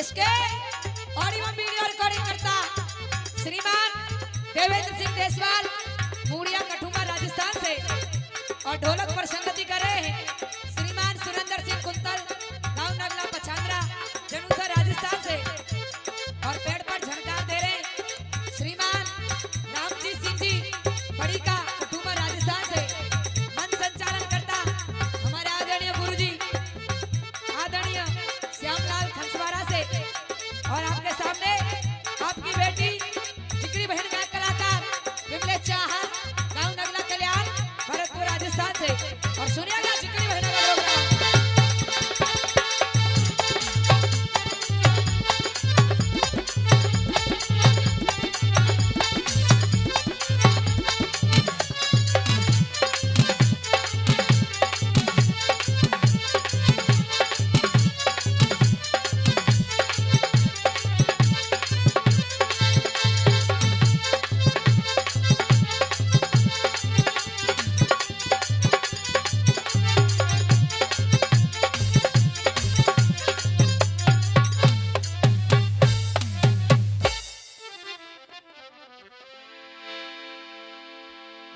इसके audio video recording करता श्रीमान देवेंद्र सिंह देसवाल पूड़िया कठुआ राजस्थान से और ढोलक पर संगति कर रहे हैं श्रीमान सुरेंद्र सिंह कुंतल गांव नगला पछांगरा जनुसा राजस्थान से और पेड़ पर झनकार दे रहे हैं श्रीमान रामजीत सिंह जी बड़ी का कठुआ राजस्थान से मन संचालन करता हमारे आदरणीय गुरुजी आदरणीय श्यामलाल खंसवारा से और आपके सामने आपकी बेटी जिगरी बहन का कलाकार विमले चाहा गांव नगला कल्याण भरतपुर राजस्थान से और सुनिएगा जिगरी बहन का प्रोग्राम।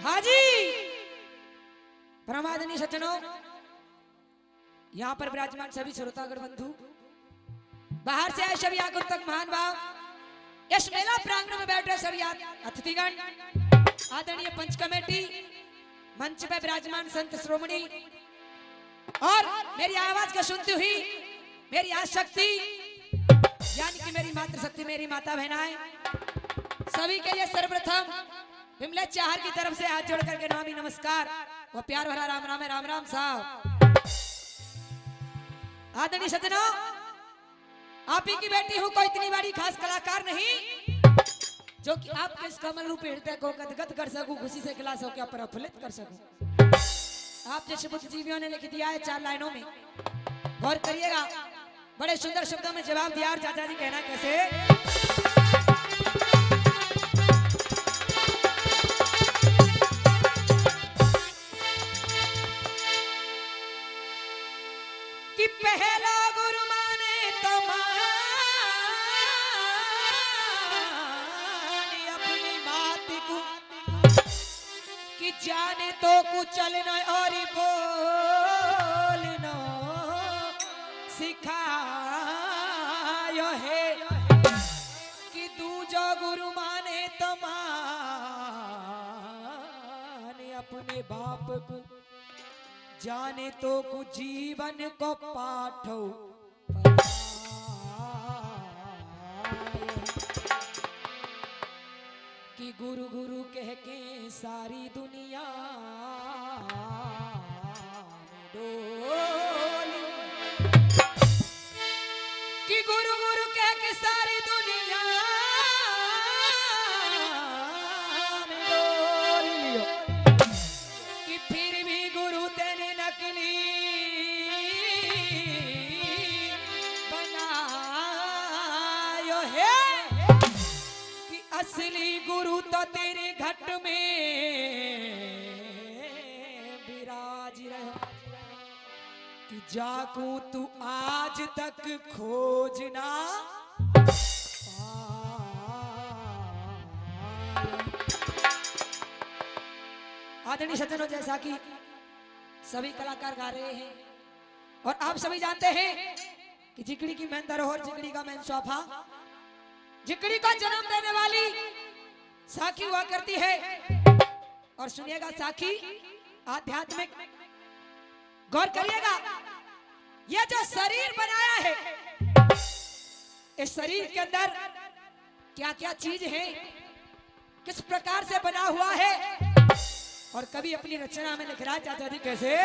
हाजी परमादनी सज्जनों, यहाँ पर विराजमान सभी श्रोतागण बंधु, बाहर से आए सभी आगंतुक महान भाव, इस मेला प्रांगण में बैठे सभी अतिथिगण, आदरणीय पंच कमेटी, मंच पे विराजमान संत श्रोमणी और मेरी आवाज को सुनती हुई मेरी आशक्ति यानी कि मेरी मातृशक्ति, मेरी माता बहनाएं, सभी के लिए सर्वप्रथम विमले चाहर की तरफ से हाथ जोड़ करके नामी नमस्कार और प्यार भरा राम राम है। राम राम साहब। आदरणीय सज्जनों, आप ही की बेटी हूं, कोई इतनी बड़ी खास कलाकार नहीं जो कि आपके इस कमल रूपी हृदय को गदगद कर सकूं, खुशी से खिला सकूं, क्या प्रफुल्लित कर सकूं। आप जैसे बुद्धिजीवियों ने लिख दिया है 4 लाइनों में, गौर करिएगा। बड़े सुंदर शब्दों में जवाब दिया और चाचा जी कहना कैसे कि पहला गुरु माने तो मानी अपनी बात को, कि जाने तो कुछ चलना और बोलना सिखायो है, कि दूजा गुरु माने तो माने अपने बाप को, जाने तो कुछ जीवन को पाठो कि गुरु गुरु कह के सारी दुनिया डोली, कि गुरु गुरु कह के सारी दुनिया डोली, कि फिर भी गुरु तेरे नकली बनायो है, कि असली गुरु तो तेरे घट में विराज रहे, कि जाकू तू आज तक खोजना आदरणीय सज्जनों, जैसा कि सभी कलाकार गा रहे हैं और आप सभी जानते हैं कि जिगड़ी की मैन धरोहर, जिगड़ी का मैन शोभा, जिगड़ी का जन्म देने वाली साखी हुआ करती है। और सुनिएगा साखी आध्यात्मिक, गौर करिएगा, यह जो शरीर बनाया है, इस शरीर के अंदर क्या क्या चीज है, किस प्रकार से बना हुआ है, और कभी अपनी रचना में लिख रहा है चाचा जी कैसे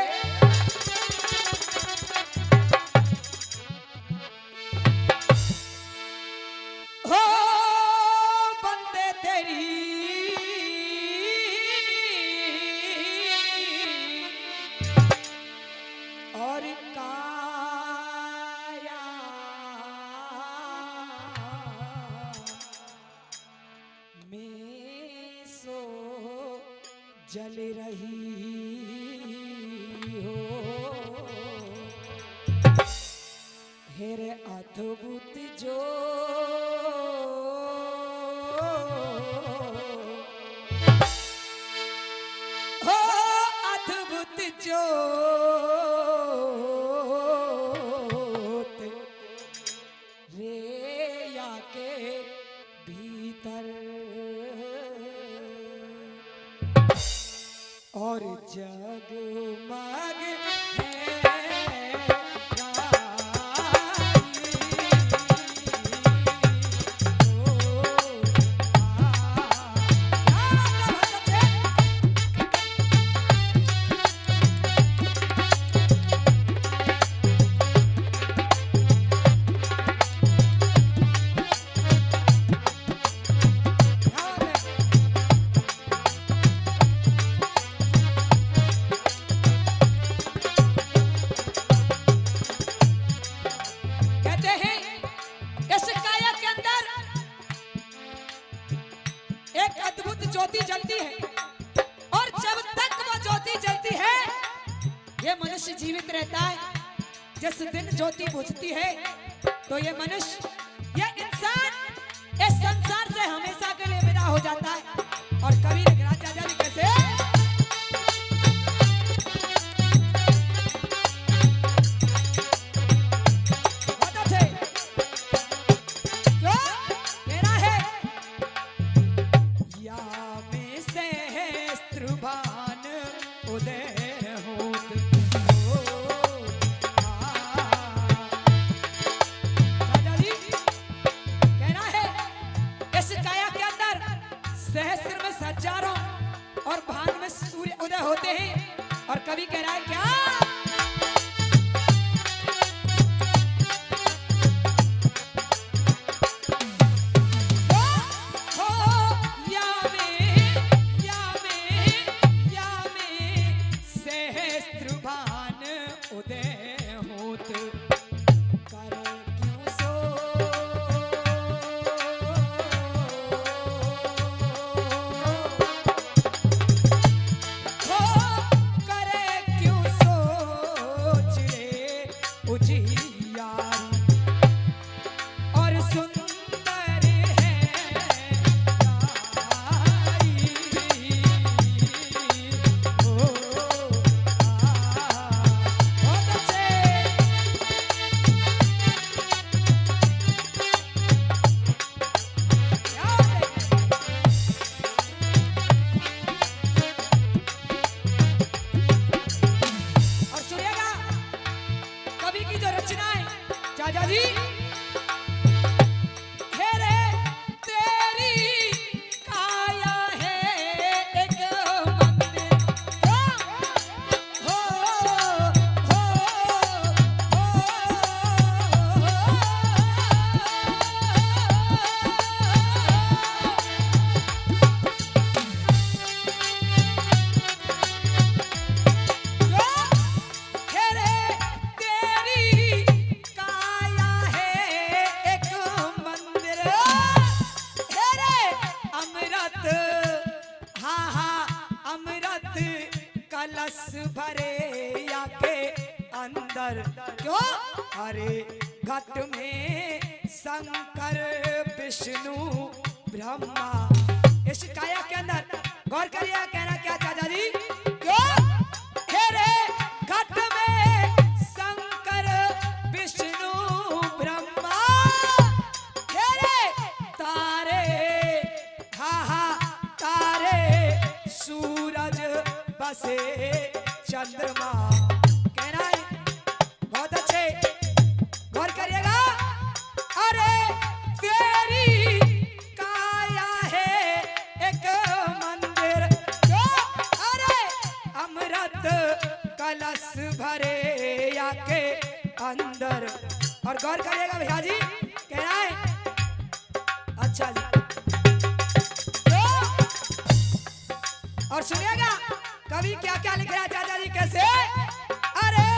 हो बंदे तेरी और काया में सो जल रही हो, हेरे अद्भुत जो हो अद्भुत ज्योत रेया के भीतर और जगमग ज्योति जलती है और जब तक वो ज्योति जलती है ये मनुष्य जीवित रहता है। जिस दिन ज्योति बुझती है तो ये मनुष्य ये इंसान इस संसार से हमेशा के लिए विदा हो जाता है। और कबीर राजा जी कैसे सहस्त्र में हजारों और भाग में सूर्य उदय होते हैं। और कवि कह रहा है क्या सहस्त्र भान उदय होत कर क्यों सो चाचा जी हेरे तेरी काया है एक मंदिर हो कलश भरे या के अंदर क्यों अरे घट में शंकर विष्णु ब्रह्मा इस काया के अंदर गौर करिए। कहना क्या चाचा जी क्यों हेरे घट में शंकर विष्णु ब्रह्मा हेरे तारे तारे सूरज बसे चंद्रमा। कहना है बहुत अच्छे गौर करिएगा। अरे तेरी काया है एक मंदिर अरे अमृत कलश भरे या के अंदर। और गौर करिएगा भैया जी कहना है अच्छा जी और सुनिएगा कवि क्या क्या लिख रहा है चाचा जी कैसे अरे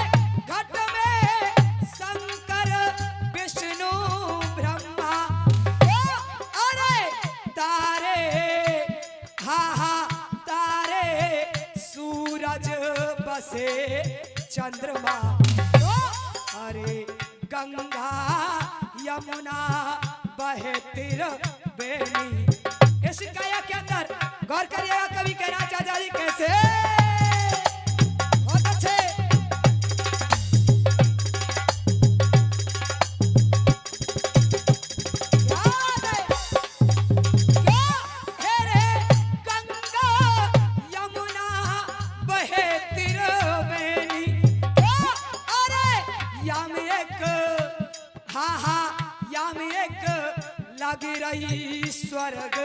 घट में शंकर विष्णु ब्रह्मा अरे तारे तारे सूरज बसे चंद्रमा अरे गंगा यमुना बहे तिर बेनी। इस काया के अंदर गौर करिएगा, कवि कहना चाचा जी कैसे, बहुत अच्छे। याद है क्या है रे, गंगा यमुना बहे तिर बेनी। अरे याम एक, हाँ हाँ याम एक लग रही स्वर्ग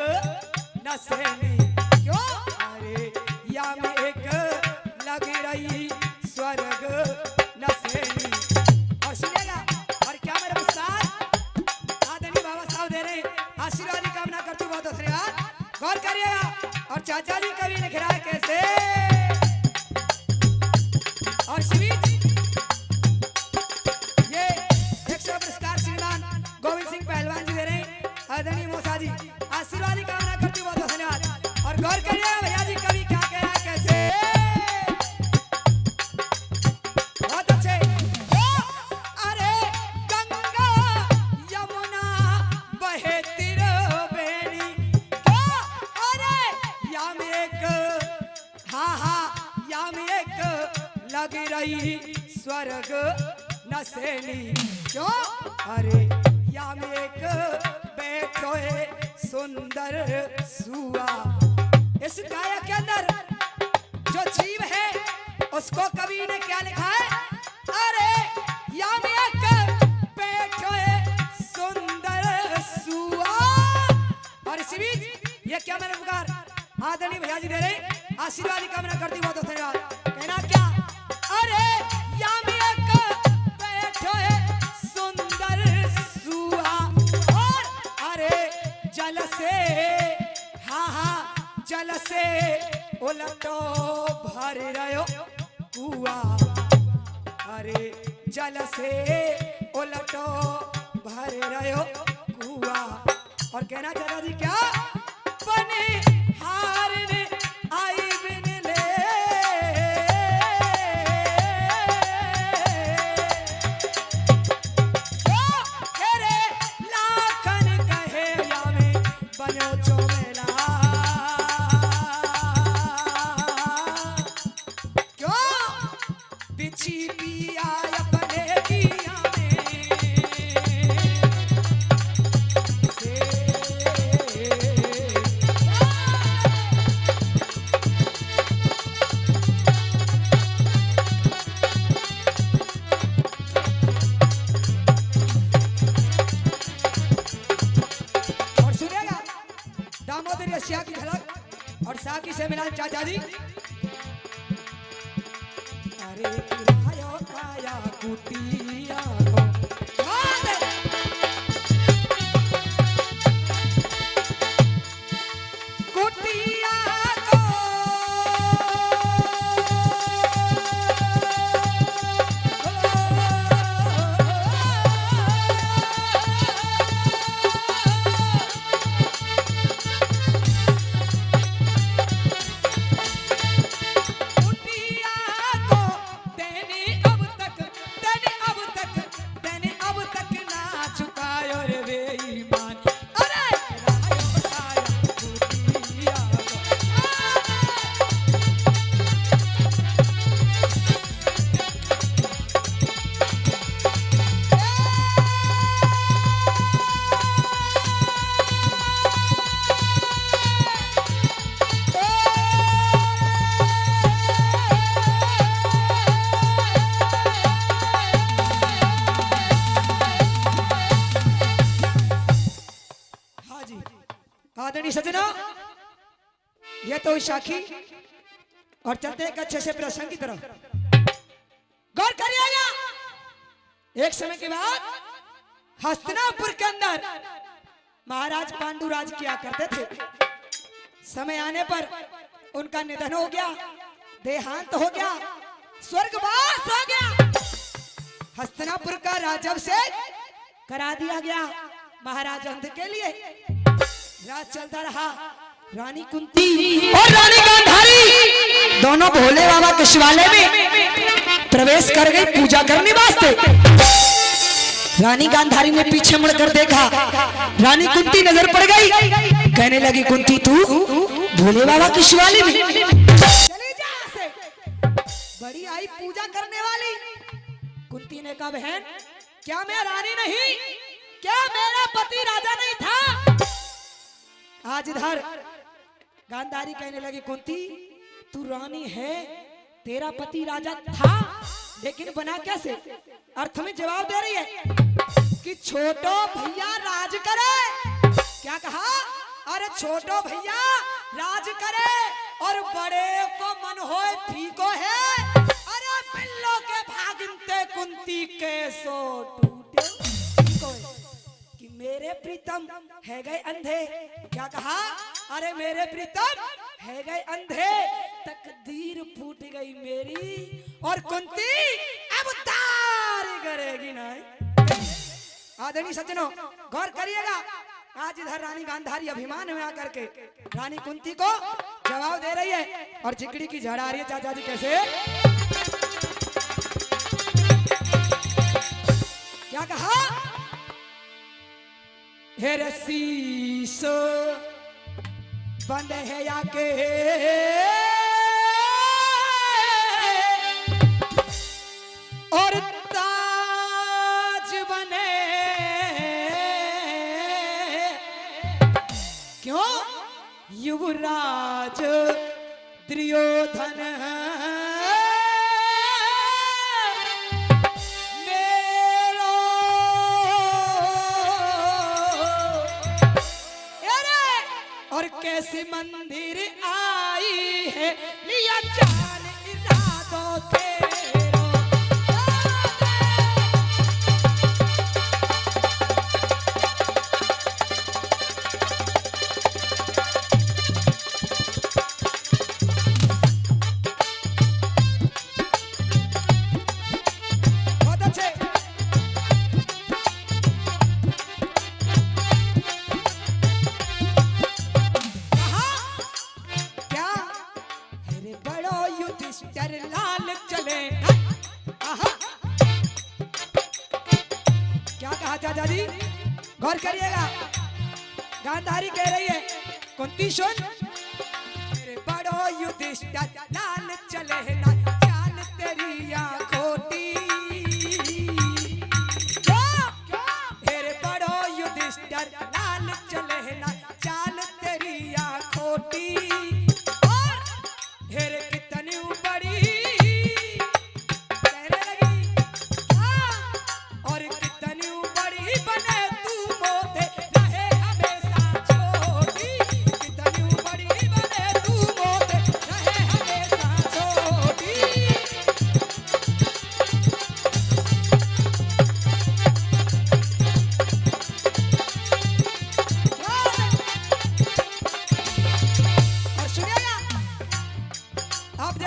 नसेनी। क्यों? अरे याम एक लग रही स्वर्ग नसेनी। और सुनिएगा, और क्या मेरे विस्तार आदरणीय बाबा साहब दे रहे आशीर्वाद की कामना करती हूँ, बहुत धन्यवाद। गौर करिएगा, और चाचा जी कवि लिख रहा है कैसे, और शिवी ये 100 पुरस्कार श्रीमान गोविंद सिंह पहलवान जी दे रहे हैं। आदरणीय मौसा जी आशीर्वाद की कामना करती हूँ, बहुत धन्यवाद। और गौर करिएगा भैया जी कवि क्या कह रहा है कैसे, बहुत अच्छे। अरे गंगा यमुना बहे तिर बेनी। अरे याम एक, हाँ हाँ याम एक लग रही स्वर्ग नसेनी। क्यों? अरे याम एक बैठो सुंदर सुआ। इस गायक के अंदर जो जीव है उसको कवि ने क्या लिखा है, अरे याम एक बैठो सुंदर सुआ। और इसी बीच ये क्या मैंने पुकार आदरणीय भैया जी दे रहे आशीर्वाद की कामना करती बहुत धन्यवाद। कहना क्या, अरे याम एक बैठो सुंदर सुआ। और अरे जल से, हाँ हाँ जल से उलटो भर रहो कुआ। अरे जल से उलटो भर रहो कुआ। और कहना चाहता जी क्या, बने हारने आई बिन ले। रे लाखन कहे यामे बनो चोमेला। क्यों? बिछी पिया अपने पिया में। और सुनिएगा दामोदर रसिया की झलक और साकी से मिला चाचा जी। अरे किरायो काया कुटिया को कुटिया को आदरणीय सजना, ये तो साखी और चलते एक अच्छे से प्रसंग की तरफ। गौर करिएगा, एक समय के बाद हस्तिनापुर के अंदर महाराज पांडुराज किया करते थे। समय आने पर उनका निधन हो गया, देहांत हो गया, स्वर्गवास हो गया। हस्तिनापुर का राजअभिषेक करा दिया गया महाराज अंध के लिए। राज चलता रहा, रानी कुंती और रानी गांधारी दोनों भोले बाबा के शिवालय में प्रवेश कर गई पूजा करने वास्ते। रानी गांधारी ने पीछे मुड़कर देखा, रानी कुंती नजर पड़ गई। कहने लगी कुंती तू भोले बाबा की शिवाली में चली जा से बड़ी आई पूजा करने वाली। कुंती ने कहा बहन क्या मैं रानी नहीं, क्या मेरा पति राजा नहीं था? आज इधर गांधारी कहने लगी कुंती तू रानी है, तेरा पति राजा था, लेकिन बना कैसे? अर्थ में जवाब दे रही है कि छोटो भैया राज करे। क्या कहा? अरे छोटो भैया राज करे और बड़े को मन होए फीको है। अरे बिल्लो के भागिनते कुंती के सो टूटे कि मेरे प्रीतम है गए अंधे। क्या कहा? अरे मेरे प्रीतम है गए अंधे, तकदीर फूट गई मेरी और कुंती अब तार करेगी नहीं। आदरणीय सज्जनों गौर करिएगा, आज इधर रानी गांधारी अभिमान में आकर के रानी कुंती को जवाब दे रही है और चिकड़ी की झड़ आ रही है। चाचा जी कैसे? क्या कहा? हे शीश बंद है या के और ताज बने क्यों? युवराज दुर्योधन और कैसे मंदिर आई है लिया जान इरादों तेरो। बहुत अच्छे। लाल चले। क्या कहा चाचा जी? गौर करिएगा, गांधारी कह रही है कुंती सुन, मेरे बड़ो युधिष्ठिर लाल चले ना चाल तेरी खोटी। मेरे बड़ो युधिष्ठिर लाल चले ना चाल तेरी खोटी।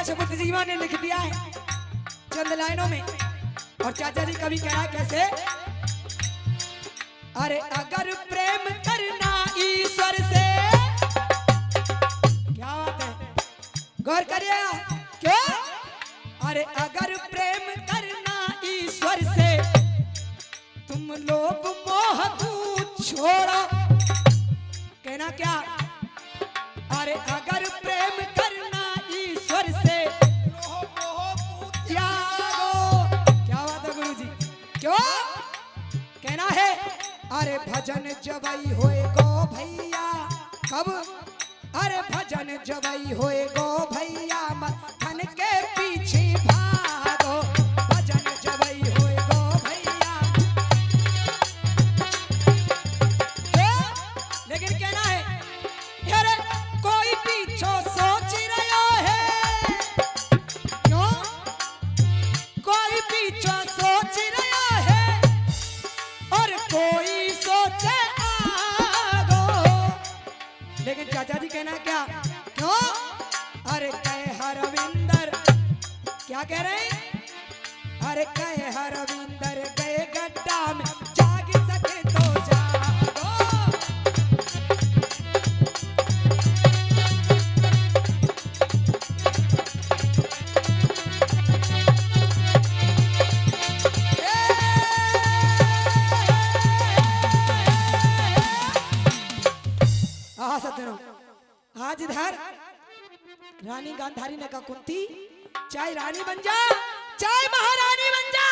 बुद्धिजीवी ने लिख दिया है चंद लाइनों में, और चाचा जी कभी कह रहा है कैसे? अरे अगर प्रेम करना ईश्वर से, क्या बात है, गौर करिएगा क्यों? अरे अगर प्रेम करना ईश्वर से तुम लोग मोह दूत छोड़ो। कहना क्या? अरे अगर प्रेम करना ईश्वर से त्यागो। क्या बात है गुरु जी, क्यों? कहना है अरे भजन जबई होए गो भैया। कब? अरे भजन जबई होए गो भैया मथन के पीछे भागो। भजन जबई होए गो भैया। लेकिन कहना है अरे कोई पीछो सोच रहा है। क्यों? कोई पीछो सोच रहा है और कोई सोचे आगो। लेकिन चाचा जी कहना क्या? क्यों? अरे कहे हरविंदर, क्या कह रहे हैं? अरे कहे हरविंदर गए गड्ढा में जाग सके तो जागो। इधर रानी गांधारी ने कहा कुंती चाहे रानी बन जा चाहे महारानी बन जा,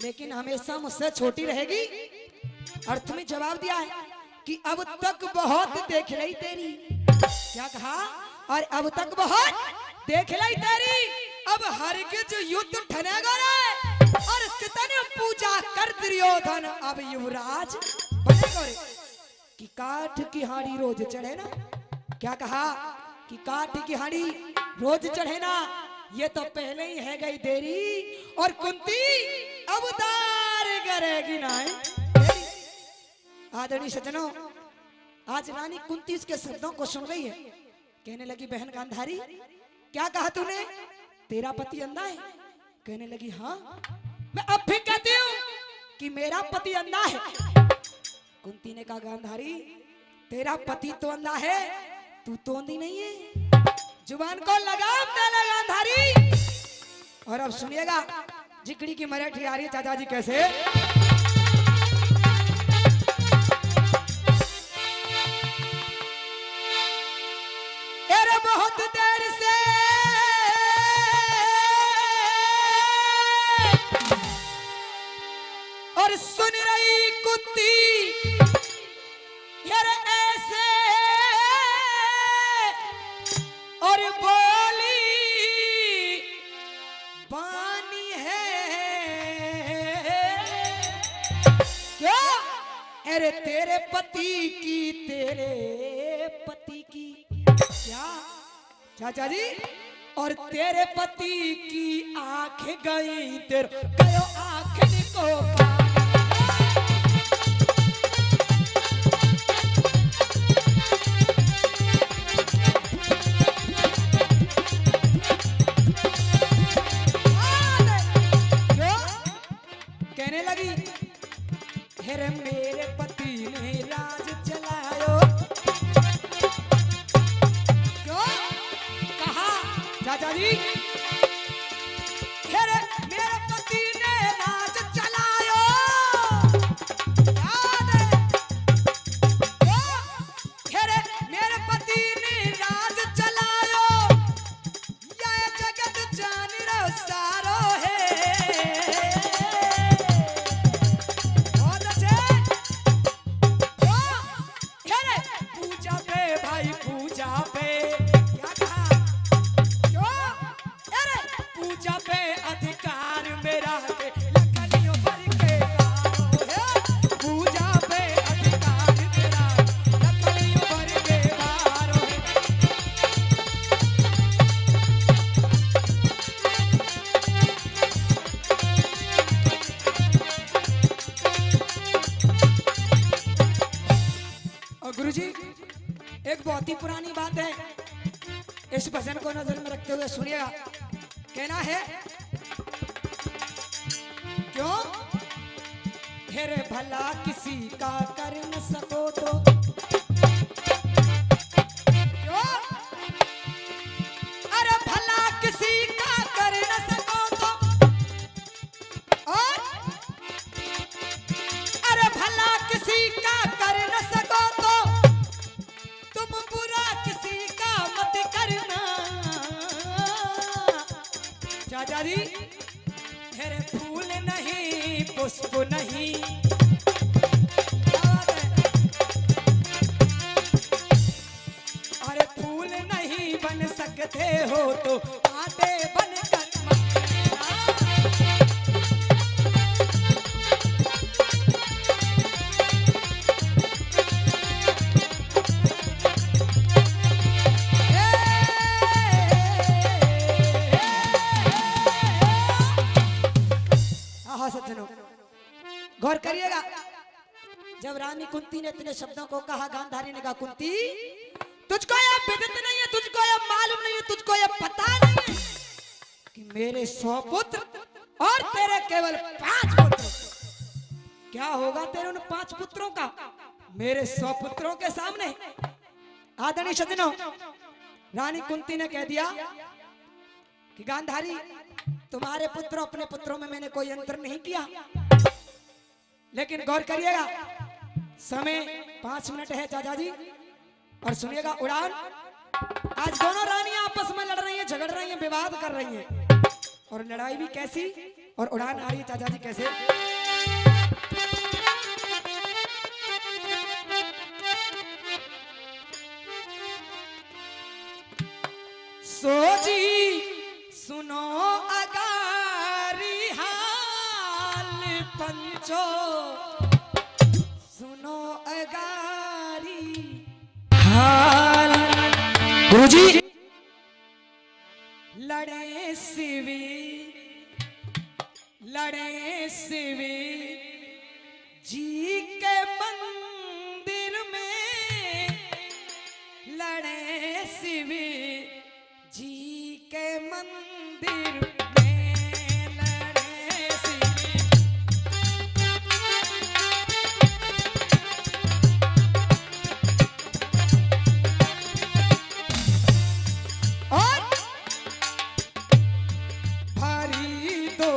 लेकिन हमेशा मुझसे छोटी रहेगी। और तुम्हें जवाब दिया है कि अब तक बहुत देख रही तेरी, क्या कहा, और अब तक बहुत देख ली तेरी, अब हरगिज युद्ध ठनेगा रे, और कितने पूजा कर दुर्योधन अब युवराज बनेगा रे। कि काठ की हांडी रोज चढ़े ना, क्या कहा कि काठ की हांडी रोज चढ़े ना, ये तो पहले ही है गई देरी, और कुंती अवतार करेगी ना तेरी। आदरणीय सज्जनों, आज रानी कुंती इसके शब्दों को सुन रही है, कहने लगी बहन गांधारी क्या कहा तूने, तेरा पति अंधा है? कहने लगी हाँ, मैं अब भी कहती हूँ कि मेरा पति अंधा है। कुंती ने कहा गांधारी तेरा पति तो अंधा है, तू तो अंधी नहीं है, जुबान को लगाम दे ले गांधारी। और अब सुनिएगा जिकड़ी की मराठी आ रही है चाचा जी कैसे। अरे बहुत देर से और सुन रही कुत्ती यार ऐसे, और बोली बानी है क्या, अरे तेरे पति की क्या चाचा जी, और तेरे पति की आंख गई तेरे कयो आंख को कहने लगी हेरे मेरे पति ने राज चलायो, क्यों कहा चाचा जी, हेरे मेरे पति ने राज चलायो, याद है हेरे मेरे पति ने राज चलायो, ये जगत जान रो सारो है। गुरुजी एक बहुत ही पुरानी बात है, इस भजन को नजर में रखते हुए सुनिएगा। कहना है क्यों हेरे भला किसी का कर न सको तो, क्यों अरे भला किसी का कर न सको तो, और अरे भला किसी का कर न सको तो, तुम बुरा किसी का मत करना। चाचा जी हेरे फूल नहीं पुष्प नहीं, अरे फूल नहीं बन सकते हो तो आटे बन कर सज्जनों गौर करिएगा, जब रानी कुंती ने इतने शब्दों को कहा, गांधारी ने कहा कुंती तुझको यह विदित नहीं है, तुझको यह मालूम नहीं है, तुझको यह पता नहीं है कि मेरे 100 पुत्र और तेरे केवल 5 पुत्र, क्या होगा तेरे उन 5 पुत्रों का मेरे 100 पुत्रों के सामने। आदरणीय सज्जनों, रानी कुंती ने कह दिया कि गांधारी तुम्हारे पुत्र अपने पुत्रों में मैंने कोई अंतर नहीं किया, लेकिन गौर करिएगा समय 5 मिनट है चाचा जी, और सुनिएगा उड़ान विवाद कर रही हैं और लड़ाई भी कैसी और उड़ान आ रही है चाचा जी कैसे। सोजी सुनो अगारी हाल पंचो, सुनो अगारी हाल। गुरुजी लड़े सिवी जी के मंदिर में, लड़े सिवी जी के मंदिर में, लड़े सिवी। और भरी दो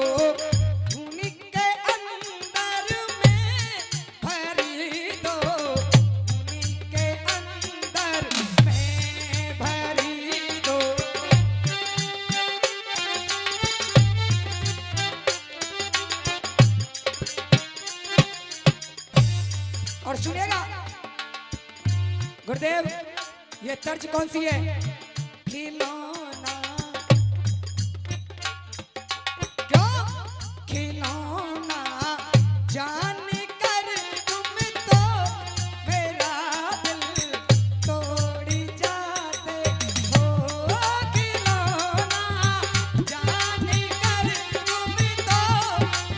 उनके अंदर में, भरी दो उनके अंदर में, भरी दो। और सुनिएगा गुरुदेव, ये तर्ज कौन सी है? खिलौना क्यों खिलौना जान कर तुम तो मेरा दिल तोड़ जाते हो। खिलौना जान कर तुम तो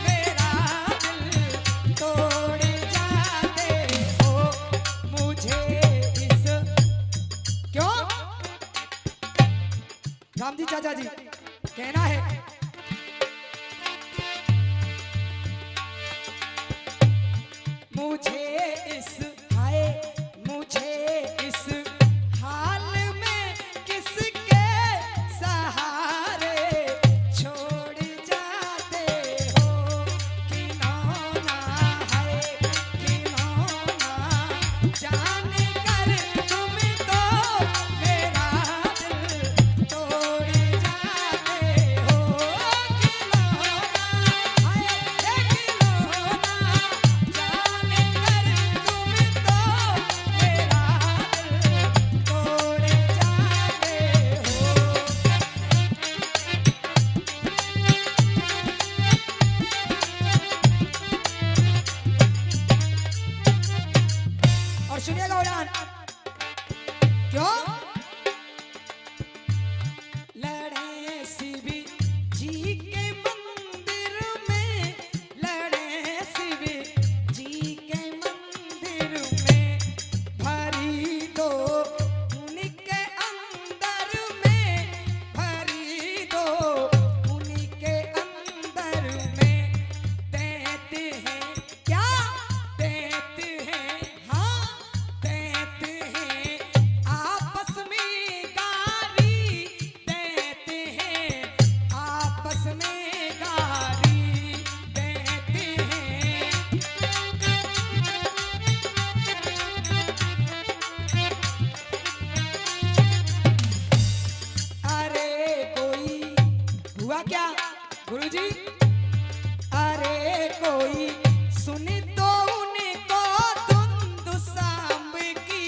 मेरा दिल तोड़ जाते हो। मुझे इस क्यों राम जी चाचा जी कहना है, मुझे इस हाय मुझे इस हाल में किसके सहारे छोड़ जाते हो। खिलौना है खिलौना जान कर तुम तो मेरा दिल तोड़ जाते हो। खिलौना है खिलौना जान कर तुम तो मेरा दिल तोड़ जाते हो। और सुनिएगा उड़ान क्यों लड़े सिवी जी के मंदिर में, लड़े सिवी जी के मंदिर में, भरी दो उनके अंदर में, भरी दो उनके अंदर में। देते हैं क्या देते हैं, हाँ देते हैं आपस में गारी, देते हैं आपस में गारी, देते हैं। अरे कोई हुआ क्या गुरुजी? अरे कोई सुन तो उनको धुंध सांब की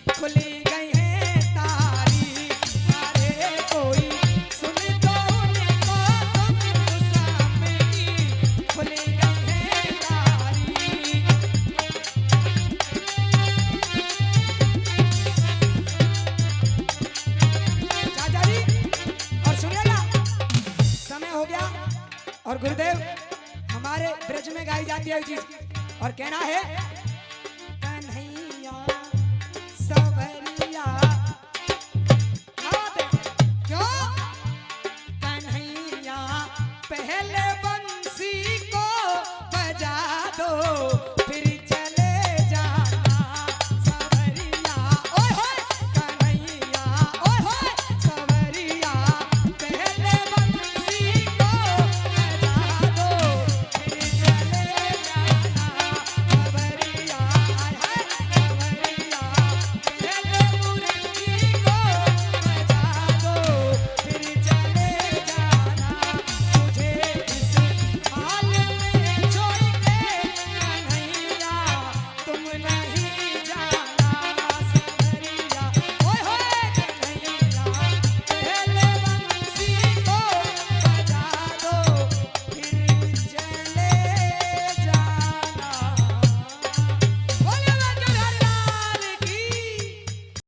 खुली गई है तारी। अरे कोई सुन तो उनको धुंध सांब की खुली गई है तारी। चाचा जी और सुनिएगा, समय हो गया और गुरुदेव हमारे ब्रज में गाई जाती है चीज और कहना है